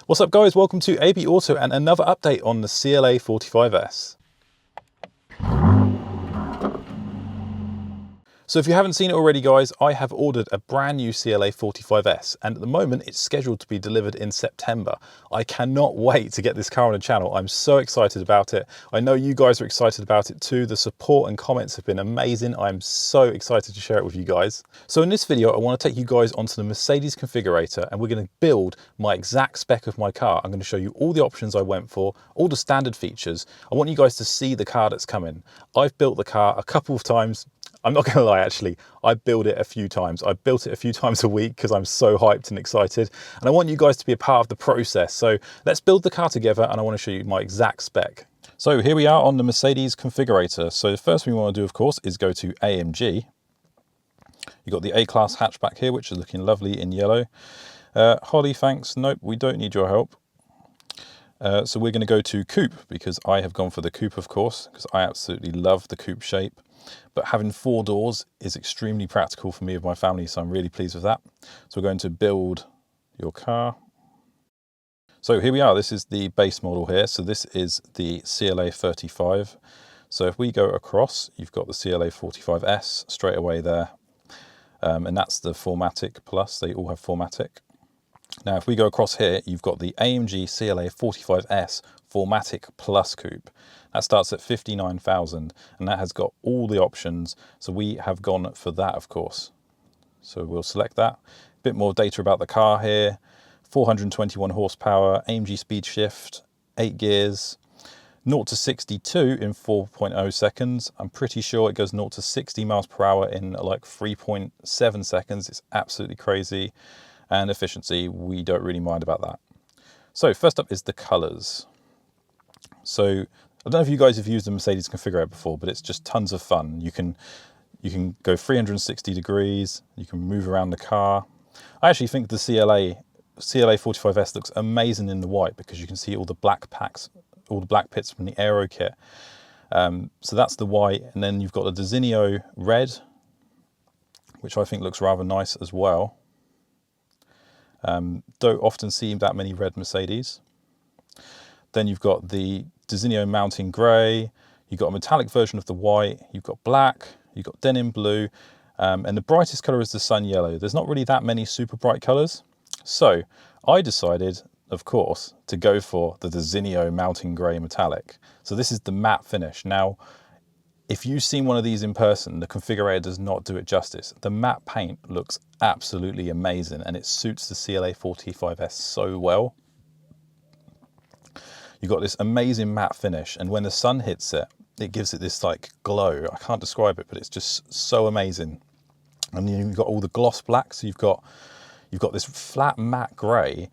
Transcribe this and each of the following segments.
What's up guys, welcome to ABAUTO and another update on the CLA45S. So if you haven't seen it already guys, I have ordered a brand new CLA45S and at the moment it's scheduled to be delivered in September. I cannot wait to get this car on the channel. I'm so excited about it. I know you guys are excited about it too. The support and comments have been amazing. I'm so excited to share it with you guys. So in this video, I want to take you guys onto the Mercedes configurator and we're going to build my exact spec of my car. I'm going to show you all the options I went for, all the standard features. I want you guys to see the car that's coming. I've built the car a couple of times. I'm not going to lie, actually, I build it a few times. I built it a few times a week because I'm so hyped and excited. And I want you guys to be a part of the process. So let's build the car together and I want to show you my exact spec. So here we are on the Mercedes configurator. So the first thing we want to do, of course, is go to AMG. You've got the A-Class hatchback here, which is looking lovely in yellow. Holly, thanks. Nope, we don't need your help. So we're going to go to coupe because I have gone for the coupe, of course, because I absolutely love the coupe shape. But having 4 doors is extremely practical for me and my family, so I'm really pleased with that. So we're going to build your car. So here we are, this is the base model here. So this is the CLA35. So if we go across, you've got the CLA45S straight away there. And that's the 4MATIC Plus, they all have 4MATIC. Now if we go across here, you've got the AMG CLA45S 4MATIC Plus Coupe. That starts at 59,000 and that has got all the options. So we have gone for that, of course. So we'll select that. A bit more data about the car here. 421 horsepower, AMG speed shift, 8 gears, 0 to 62 in 4.0 seconds. I'm pretty sure it goes 0 to 60 miles per hour in like 3.7 seconds. It's absolutely crazy. And efficiency, we don't really mind about that. So first up is the colors. So I don't know if you guys have used the Mercedes configurator before, but it's just tons of fun. You can go 360 degrees, you can move around the car. I actually think the CLA45S looks amazing in the white because you can see all the black packs, all the black pits from the aero kit. So that's the white, and then you've got the Designo red, which I think looks rather nice as well. Don't often see that many red Mercedes. Then you've got the Designo mountain grey, you've got a metallic version of the white, you've got black, you've got denim blue, and the brightest colour is the sun yellow. There's not really that many super bright colours. So I decided, of course, to go for the Designo mountain grey metallic. So this is the matte finish. Now, if you've seen one of these in person, the configurator does not do it justice. The matte paint looks absolutely amazing and it suits the CLA45S so well. You've got this amazing matte finish, and when the sun hits it, it gives it this like glow. I can't describe it, but it's just so amazing. And then you've got all the gloss black, so you've got this flat matte grey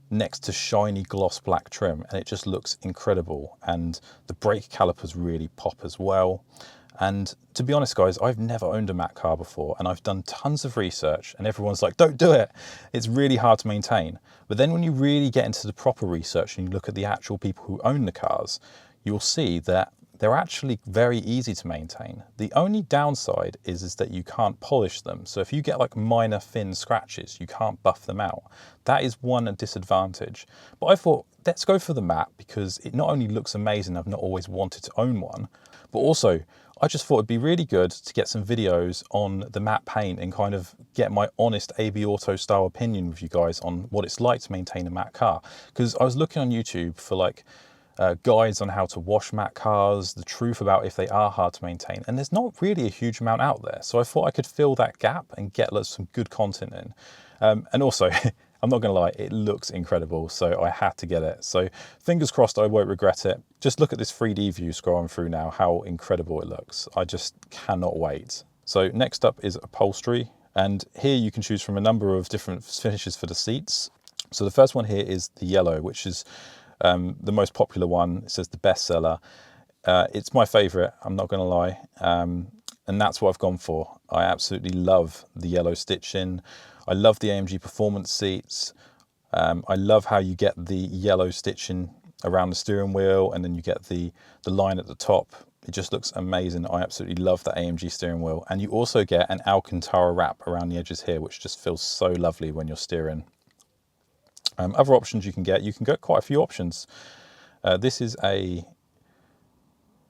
next to shiny gloss black trim, and it just looks incredible. And the brake calipers really pop as well. And to be honest guys, I've never owned a matte car before and I've done tons of research and everyone's like, don't do it. It's really hard to maintain. But then when you really get into the proper research and you look at the actual people who own the cars, you'll see that they're actually very easy to maintain. The only downside is that you can't polish them. So if you get like minor thin scratches, you can't buff them out. That is one disadvantage. But I thought, let's go for the matte because it not only looks amazing, I've not always wanted to own one, but also I just thought it'd be really good to get some videos on the matte paint and kind of get my honest ABAUTO style opinion with you guys on what it's like to maintain a matte car. Because I was looking on YouTube for like guides on how to wash matte cars, the truth about if they are hard to maintain, and there's not really a huge amount out there. So I thought I could fill that gap and get some good content in. And also, I'm not gonna lie, it looks incredible, so I had to get it. So fingers crossed I won't regret it. Just look at this 3D view scrolling through now, how incredible it looks. I just cannot wait. So next up is upholstery, and here you can choose from a number of different finishes for the seats. So the first one here is the yellow, which is the most popular one. It says the bestseller. It's my favorite, I'm not gonna lie. And that's what I've gone for. I absolutely love the yellow stitching. I love the AMG performance seats. I love how you get the yellow stitching around the steering wheel and then you get the line at the top. It just looks amazing. I absolutely love the AMG steering wheel. And you also get an Alcantara wrap around the edges here, which just feels so lovely when you're steering. Other options you can get quite a few options. This is a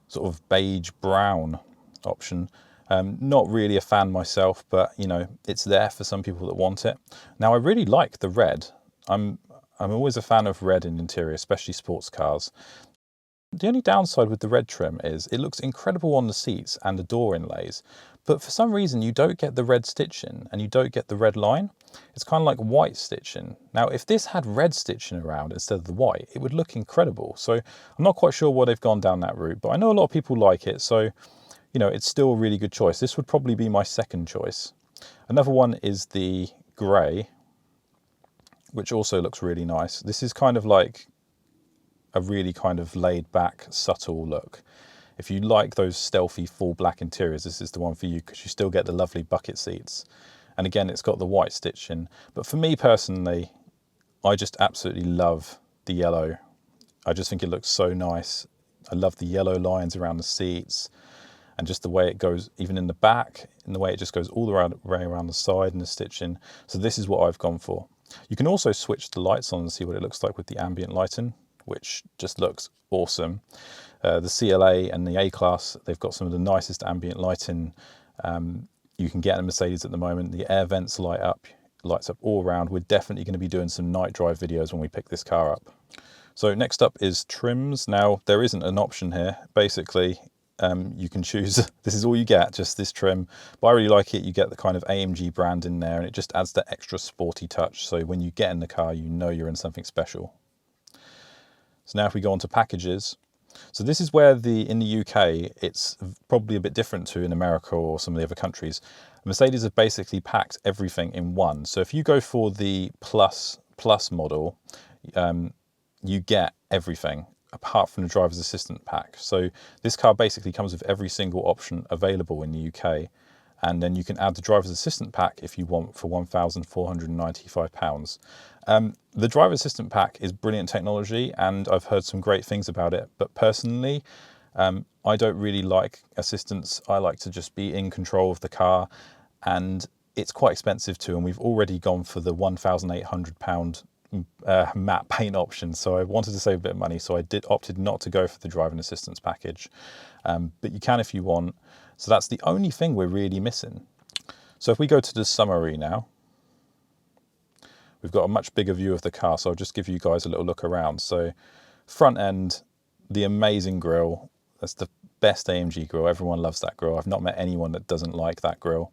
sort of beige brown option. Not really a fan myself, but you know, it's there for some people that want it. Now I really like the red. I'm always a fan of red in interior, especially sports cars. The only downside with the red trim is it looks incredible on the seats and the door inlays, but for some reason you don't get the red stitching and you don't get the red line. It's kind of like white stitching. Now if this had red stitching around instead of the white, it would look incredible. So I'm not quite sure why they've gone down that route, but I know a lot of people like it, so you know, it's still a really good choice. This would probably be my second choice. Another one is the grey, which also looks really nice. This is kind of like a really kind of laid back, subtle look. If you like those stealthy full black interiors, this is the one for you, because you still get the lovely bucket seats. And again, it's got the white stitching. But for me personally, I just absolutely love the yellow. I just think it looks so nice. I love the yellow lines around the seats and just the way it goes, even in the back, and the way it just goes all the way around the side and the stitching. So this is what I've gone for. You can also switch the lights on and see what it looks like with the ambient lighting, which just looks awesome. The CLA and the A-Class, they've got some of the nicest ambient lighting you can get in a Mercedes at the moment. The air vents lights up all around. We're definitely going to be doing some night drive videos when we pick this car up. So next up is trims. Now there isn't an option here. Basically, you can choose, this is all you get, just this trim. But I really like it. You get the kind of AMG brand in there, and it just adds that extra sporty touch. So when you get in the car, you know you're in something special. So now if we go on to packages. So this is where in the UK, it's probably a bit different to in America or some of the other countries. Mercedes have basically packed everything in one. So if you go for the Plus model, you get everything apart from the driver's assistant pack. So this car basically comes with every single option available in the UK. And then you can add the driver's assistant pack if you want for £1,495. The driver's assistant pack is brilliant technology, and I've heard some great things about it. But personally, I don't really like assistance. I like to just be in control of the car, and it's quite expensive too. And we've already gone for the £1,800 matte paint option. So I wanted to save a bit of money, so I opted not to go for the driving assistance package. But you can if you want. So that's the only thing we're really missing. So if we go to the summary now, we've got a much bigger view of the car. So I'll just give you guys a little look around. So front end, the amazing grille. That's the best AMG grille. Everyone loves that grille. I've not met anyone that doesn't like that grille.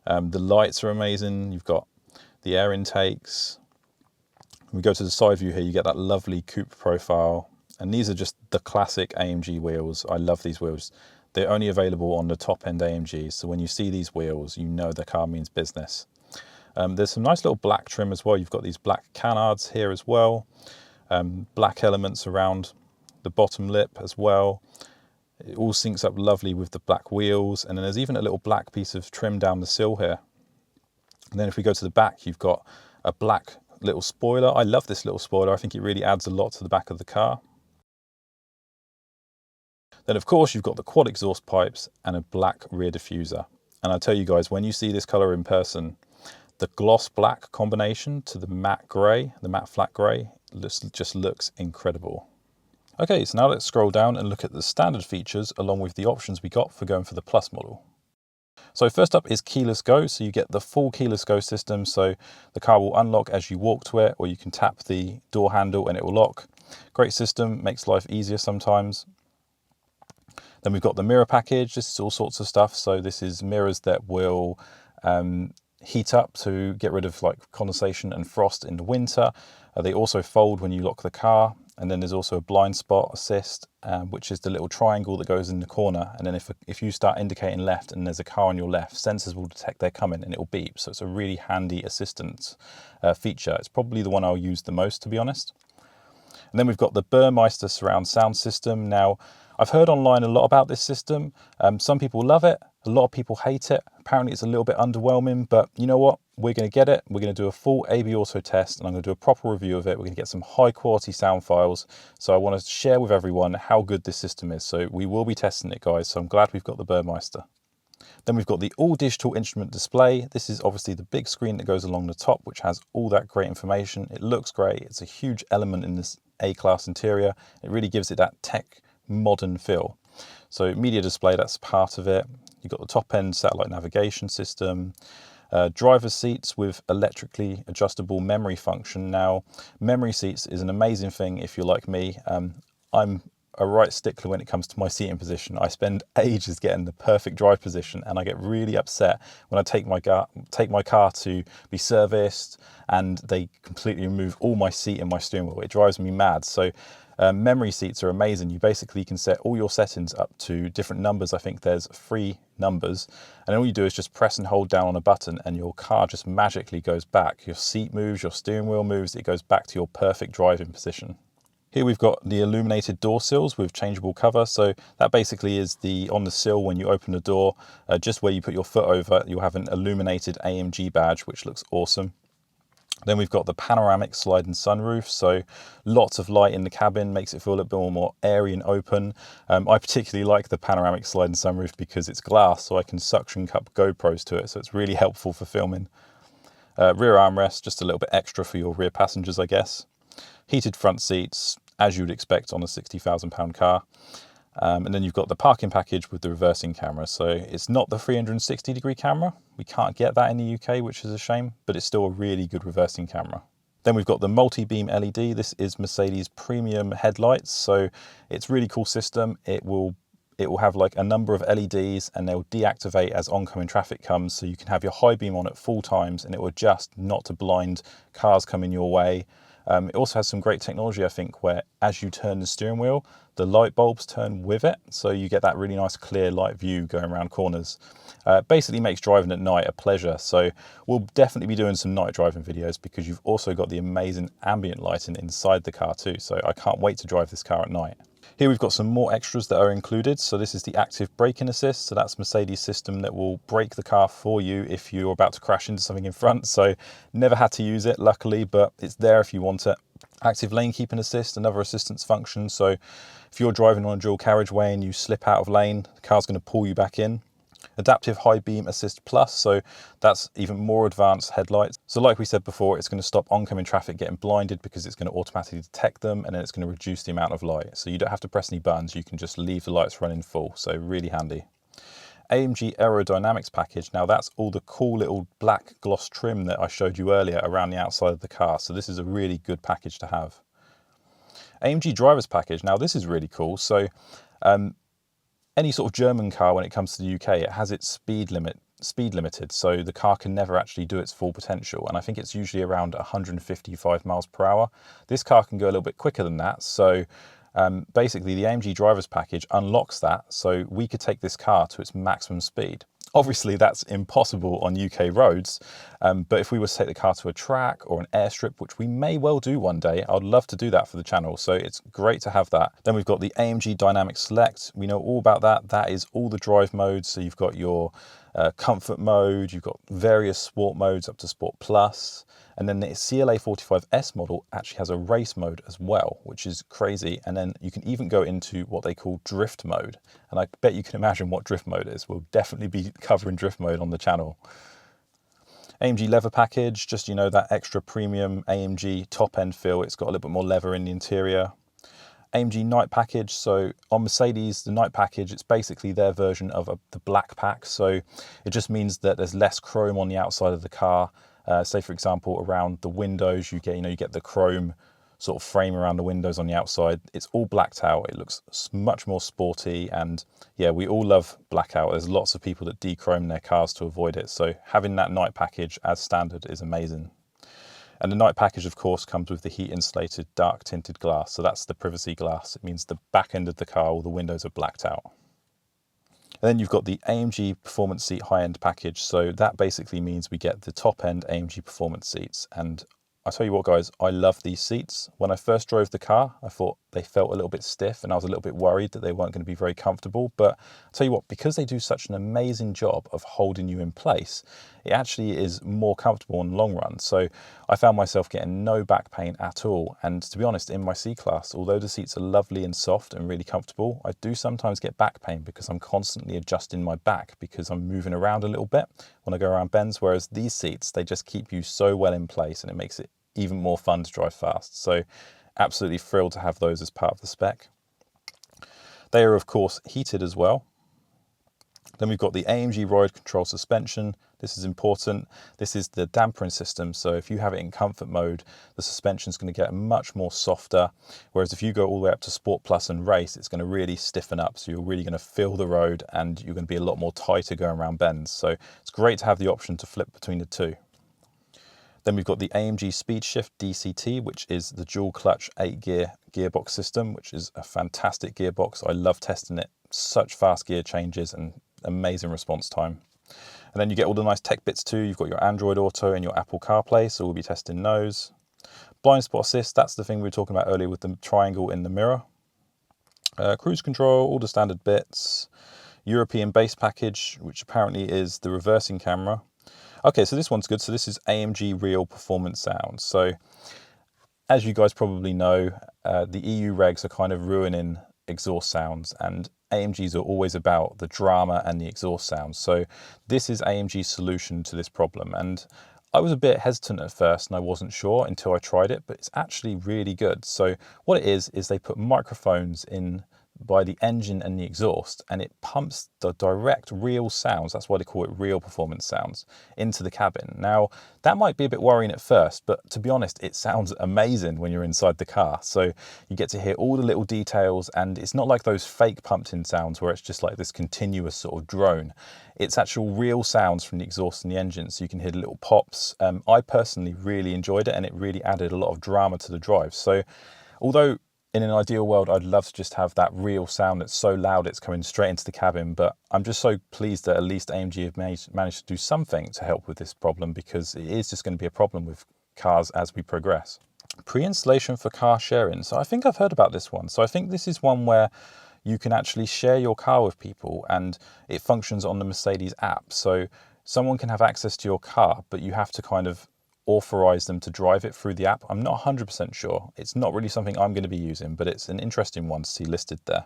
The lights are amazing. You've got the air intakes. We go to the side view here, you get that lovely coupe profile. And these are just the classic AMG wheels. I love these wheels. They're only available on the top end AMGs. So when you see these wheels, you know the car means business. There's some nice little black trim as well. You've got these black canards here as well. Black elements around the bottom lip as well. It all syncs up lovely with the black wheels. And then there's even a little black piece of trim down the sill here. And then if we go to the back, you've got a black little spoiler. I love this little spoiler. I think it really adds a lot to the back of the car. Then of course you've got the quad exhaust pipes and a black rear diffuser. And I tell you guys, when you see this color in person, the gloss black combination to the matte grey, the matte flat grey, just looks incredible. Okay, so now let's scroll down and look at the standard features along with the options we got for going for the Plus model. So first up is keyless go. So you get the full keyless go system. So the car will unlock as you walk to it, or you can tap the door handle and it will lock. Great system, makes life easier sometimes. Then we've got the mirror package. This is all sorts of stuff. So this is mirrors that will heat up to get rid of like condensation and frost in the winter. They also fold when you lock the car. And then there's also a blind spot assist, which is the little triangle that goes in the corner. And then if you start indicating left and there's a car on your left, sensors will detect they're coming and it will beep. So it's a really handy assistance feature. It's probably the one I'll use the most, to be honest. And then we've got the Burmeister surround sound system. Now, I've heard online a lot about this system. Some people love it. A lot of people hate it. Apparently it's a little bit underwhelming, but you know what? We're going to get it. We're going to do a full ABAUTO test and I'm going to do a proper review of it. We're going to get some high quality sound files. So I want to share with everyone how good this system is. So we will be testing it, guys. So I'm glad we've got the Burmeister. Then we've got the all digital instrument display. This is obviously the big screen that goes along the top, which has all that great information. It looks great. It's a huge element in this A-Class interior. It really gives it that tech modern feel. So media display, that's part of it. You've got the top end satellite navigation system, driver's seats with electrically adjustable memory function. Now, memory seats is an amazing thing if you're like me. I'm a right stickler when it comes to my seating position. I spend ages getting the perfect drive position, and I get really upset when I take my car to be serviced and they completely remove all my seat and my steering wheel. It drives me mad. So memory seats are amazing. You basically can set all your settings up to different numbers. I think there's 3 numbers, and all you do is just press and hold down on a button and your car just magically goes back. Your seat moves, your steering wheel moves, it goes back to your perfect driving position. Here we've got the illuminated door sills with changeable cover. So that basically is on the sill when you open the door, just where you put your foot over, you'll have an illuminated AMG badge, which looks awesome. Then we've got the panoramic sliding sunroof, so lots of light in the cabin, makes it feel a little bit more airy and open. I particularly like the panoramic sliding sunroof because it's glass, so I can suction cup GoPros to it, so it's really helpful for filming. Rear armrest, just a little bit extra for your rear passengers, I guess. Heated front seats, as you would expect on a £60,000 car. And then you've got the parking package with the reversing camera. So it's not the 360-degree camera. We can't get that in the UK, which is a shame, but it's still a really good reversing camera. Then we've got the multi-beam LED. This is Mercedes premium headlights. So it's a really cool system. It will have like a number of LEDs, and they'll deactivate as oncoming traffic comes. So you can have your high beam on at full times, and it will adjust not to blind cars coming your way. It also has some great technology, I think, where as you turn the steering wheel, the light bulbs turn with it. So you get that really nice clear light view going around corners. Basically makes driving at night a pleasure. So we'll definitely be doing some night driving videos because you've also got the amazing ambient lighting inside the car too. So I can't wait to drive this car at night. Here we've got some more extras that are included. So this is the active braking assist. So that's Mercedes' system that will brake the car for you if you're about to crash into something in front. So never had to use it, luckily, but it's there if you want it. Active lane keeping assist, another assistance function. So if you're driving on a dual carriageway and you slip out of lane, the car's going to pull you back in. Adaptive high beam assist plus, so that's even more advanced headlights. So like we said before, it's going to stop oncoming traffic getting blinded because it's going to automatically detect them, and then it's going to reduce the amount of light. So you don't have to press any buttons, you can just leave the lights running full, so really handy. AMG aerodynamics package, now that's all the cool little black gloss trim that I showed you earlier around the outside of the car, so this is a really good package to have. AMG drivers package, now this is really cool. So any sort of German car, when it comes to the UK, it has its speed limited, so the car can never actually do its full potential, and I think it's usually around 155 miles per hour. This car can go a little bit quicker than that, so basically the AMG drivers package unlocks that, so we could take this car to its maximum speed. Obviously that's impossible on UK roads, but if we were to take the car to a track or an airstrip, which we may well do one day, I'd love to do that for the channel, so it's great to have that. Then we've got the AMG Dynamic Select. We know all about that. That is all the drive modes, so you've got your comfort mode, you've got various sport modes up to Sport Plus, and then the CLA45S model actually has a race mode as well, which is crazy. And then you can even go into what they call drift mode, and I bet you can imagine what drift mode is. We'll definitely be covering drift mode on the channel. AMG leather package, just, you know, that extra premium AMG top end feel. It's got a little bit more leather in the interior. AMG night package, so on Mercedes, the night package, it's basically their version of the black pack. So it just means that there's less chrome on the outside of the car. Say for example, around the windows, you get the chrome sort of frame around the windows on the outside. It's all blacked out. It looks much more sporty, and yeah, we all love blackout. There's lots of people that dechrome their cars to avoid it. So having that night package as standard is amazing. And the night package, of course, comes with the heat insulated dark tinted glass. So that's the privacy glass. It means the back end of the car, all the windows are blacked out. And then you've got the AMG Performance Seat high-end package. So that basically means we get the top-end AMG Performance seats. And I tell you what, guys, I love these seats. When I first drove the car, I thought they felt a little bit stiff, and I was a little bit worried that they weren't going to be very comfortable. But I'll tell you what, because they do such an amazing job of holding you in place, it actually is more comfortable in the long run. So I found myself getting no back pain at all. And to be honest, in my C-Class, although the seats are lovely and soft and really comfortable, I do sometimes get back pain because I'm constantly adjusting my back because I'm moving around a little bit when I go around bends, whereas these seats, they just keep you so well in place and it makes it even more fun to drive fast. So absolutely thrilled to have those as part of the spec. They are of course heated as well. Then we've got the AMG ride control suspension. This is important. This is the dampering system. So if you have it in comfort mode, the suspension is going to get much more softer. Whereas if you go all the way up to Sport Plus and race, it's going to really stiffen up. So you're really going to feel the road and you're going to be a lot more tighter going around bends. So it's great to have the option to flip between the two. Then we've got the AMG Speed Shift DCT, which is the dual clutch 8-gear gearbox system, which is a fantastic gearbox. I love testing it. Such fast gear changes and amazing response time. And then you get all the nice tech bits too. You've got your Android Auto and your Apple CarPlay, so we'll be testing those. Blind spot assist, that's the thing we were talking about earlier with the triangle in the mirror. Cruise control, all the standard bits. European base package, which apparently is the reversing camera. Okay, so this one's good. So this is AMG Real Performance Sound. So as you guys probably know, the EU regs are kind of ruining exhaust sounds, and AMGs are always about the drama and the exhaust sounds. So this is AMG's solution to this problem. And I was a bit hesitant at first and I wasn't sure until I tried it, but it's actually really good. So what it is they put microphones in by the engine and the exhaust, and it pumps the direct real sounds, that's why they call it real performance sounds, into the cabin. Now that might be a bit worrying at first, but to be honest, it sounds amazing when you're inside the car. So you get to hear all the little details, and it's not like those fake pumped in sounds where it's just like this continuous sort of drone. It's actual real sounds from the exhaust and the engine, so you can hear the little pops. I personally really enjoyed it, and it really added a lot of drama to the drive. So although in an ideal world, I'd love to just have that real sound that's so loud it's coming straight into the cabin, but I'm just so pleased that at least AMG have managed to do something to help with this problem, because it is just going to be a problem with cars as we progress. Pre-installation for car sharing. So I think I've heard about this one. So I think this is one where you can actually share your car with people, and it functions on the Mercedes app. So someone can have access to your car, but you have to kind of authorize them to drive it through the app. I'm not 100% sure. It's not really something I'm going to be using, but it's an interesting one to see listed there.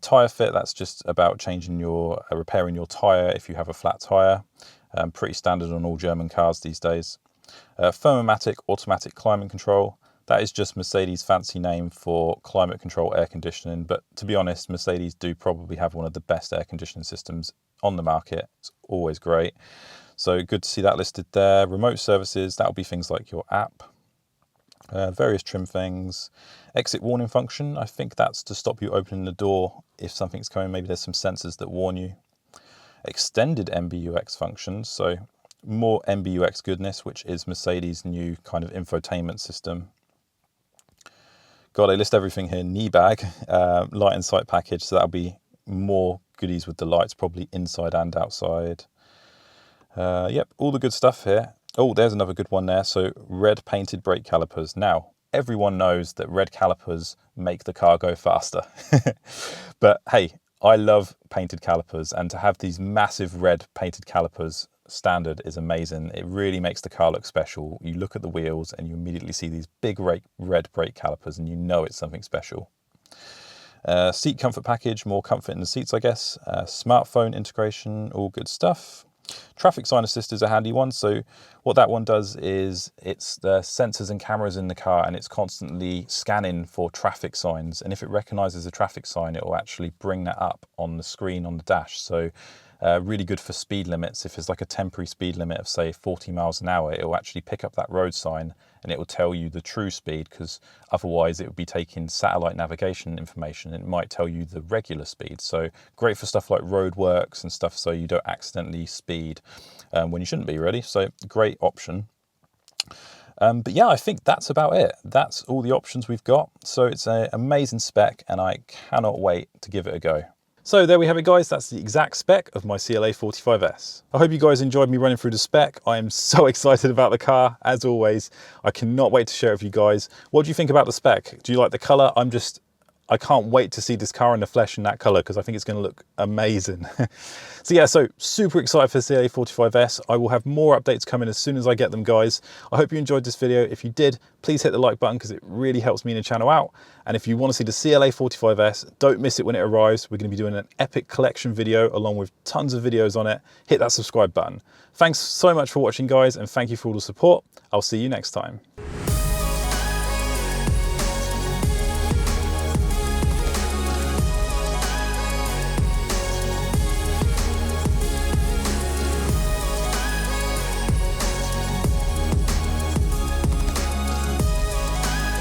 Tire fit, that's just about changing your, repairing your tire if you have a flat tire. Pretty standard on all German cars these days. Thermomatic automatic climate control. That is just Mercedes' fancy name for climate control air conditioning, but to be honest, Mercedes do probably have one of the best air conditioning systems on the market. It's always great. So good to see that listed there. Remote services, that'll be things like your app. Various trim things. Exit warning function, I think that's to stop you opening the door if something's coming. Maybe there's some sensors that warn you. Extended MBUX functions, so more MBUX goodness, which is Mercedes' new kind of infotainment system. God, I list everything here. Knee bag, light and sight package, so that'll be more goodies with the lights, probably inside and outside. Yep, all the good stuff here. Oh, there's another good one there. So red painted brake calipers. Now, everyone knows that red calipers make the car go faster. But hey, I love painted calipers, and to have these massive red painted calipers standard is amazing. It really makes the car look special. You look at the wheels and you immediately see these big red brake calipers and you know it's something special. Seat comfort package, more comfort in the seats, I guess. Smartphone integration, all good stuff. Traffic sign assist is a handy one. So what that one does is it's the sensors and cameras in the car, and it's constantly scanning for traffic signs. And if it recognizes a traffic sign, it will actually bring that up on the screen on the dash. So really good for speed limits. If it's like a temporary speed limit of say 40 miles an hour, it will actually pick up that road sign and it will tell you the true speed, because otherwise it would be taking satellite navigation information and it might tell you the regular speed. So great for stuff like roadworks and stuff, so you don't accidentally speed when you shouldn't be, really. So great option. But yeah, I think that's about it. That's all the options we've got. So it's an amazing spec and I cannot wait to give it a go. So there we have it, guys. That's the exact spec of my CLA45S. I hope you guys enjoyed me running through the spec. I am so excited about the car, as always. I cannot wait to share it with you guys. What do you think about the spec? Do you like the color? I can't wait to see this car in the flesh in that color because I think it's going to look amazing. So yeah, so super excited for the CLA45S. I will have more updates coming as soon as I get them, guys. I hope you enjoyed this video. If you did, please hit the like button because it really helps me and the channel out. And if you want to see the CLA45S, don't miss it when it arrives. We're going to be doing an epic collection video along with tons of videos on it. Hit that subscribe button. Thanks so much for watching, guys, and thank you for all the support. I'll see you next time.